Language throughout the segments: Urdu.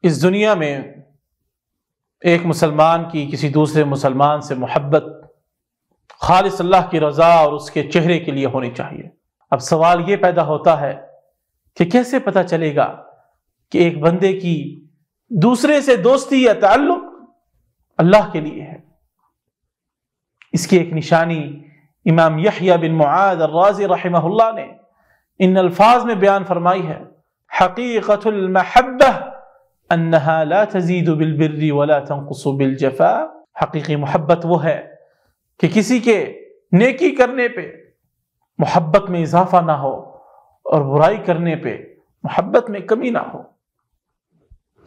اس دنیا میں ایک مسلمان کی کسی دوسرے مسلمان سے محبت خالص اللہ کی رضا اور اس کے چہرے کے لیے ہونی چاہیے۔ اب سوال یہ پیدا ہوتا ہے کہ کیسے پتہ چلے گا کہ ایک بندے کی دوسرے سے دوستی یا تعلق اللہ کے لیے ہے؟ اس کی ایک نشانی امام یحییٰ بن معاذ الرازی رحمہ اللہ نے ان الفاظ میں بیان فرمائی ہے: حقیقت المحبہ انہا لا تزید بالبر ولا تنقص بالجفاء۔ حقیقی محبت وہ ہے کہ کسی کے نیکی کرنے پہ محبت میں اضافہ نہ ہو اور برائی کرنے پہ محبت میں کمی نہ ہو۔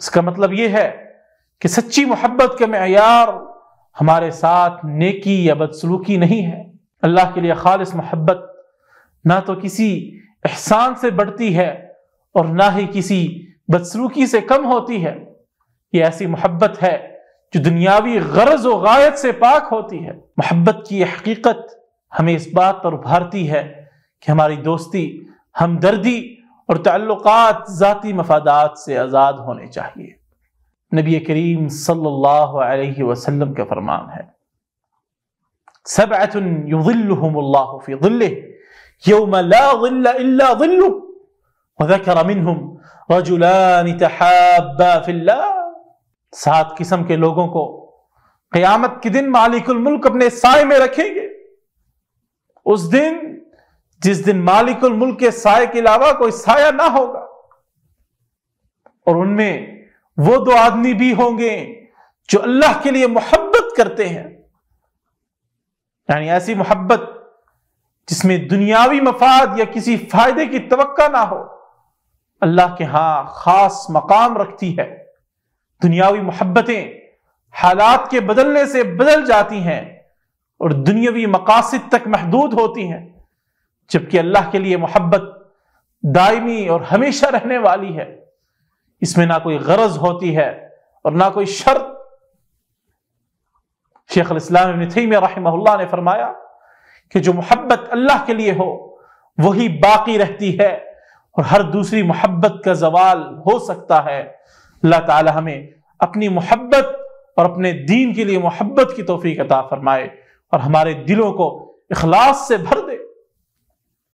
اس کا مطلب یہ ہے کہ سچی محبت کا معیار ہمارے ساتھ نیکی یا بدسلوکی نہیں ہے۔ اللہ کے لیے خالص محبت نہ تو کسی احسان سے بڑھتی ہے اور نہ ہی کسی بدسلوکی سے کم ہوتی ہے۔ یہ ایسی محبت ہے جو دنیاوی غرض و غایت سے پاک ہوتی ہے۔ محبت کی یہ حقیقت ہمیں اس بات پر ابھارتی ہے کہ ہماری دوستی، ہمدردی اور تعلقات ذاتی مفادات سے آزاد ہونے چاہیے۔ نبی کریم صلی اللہ علیہ وسلم کا فرمان ہے: سبعۃ یظلھم اللہ فی ظلہ یوم لا ظل الا ظلہ وذکر منہم رجلان تحابا فی اللہ۔ 7 قسم کے لوگوں کو قیامت کے دن مالک الملک اپنے سائے میں رکھیں گے۔ اس دن جس دن مالک الملک کے سائے کے علاوہ کوئی سایہ نہ ہوگا، اور ان میں وہ 2 آدمی بھی ہوں گے جو اللہ کے لیے محبت کرتے ہیں، یعنی ایسی محبت جس میں دنیاوی مفاد یا کسی فائدے کی توقع نہ ہو، اللہ کے ہاں خاص مقام رکھتی ہے۔ دنیاوی محبتیں حالات کے بدلنے سے بدل جاتی ہیں اور دنیاوی مقاصد تک محدود ہوتی ہیں، جبکہ اللہ کے لیے محبت دائمی اور ہمیشہ رہنے والی ہے۔ اس میں نہ کوئی غرض ہوتی ہے اور نہ کوئی شرط۔ شیخ الاسلام ابن تیمیہ رحمہ اللہ نے فرمایا کہ جو محبت اللہ کے لیے ہو وہی باقی رہتی ہے اور ہر دوسری محبت کا زوال ہو سکتا ہے۔ اللہ تعالی ہمیں اپنی محبت اور اپنے دین کے لیے محبت کی توفیق عطا فرمائے اور ہمارے دلوں کو اخلاص سے بھر دے۔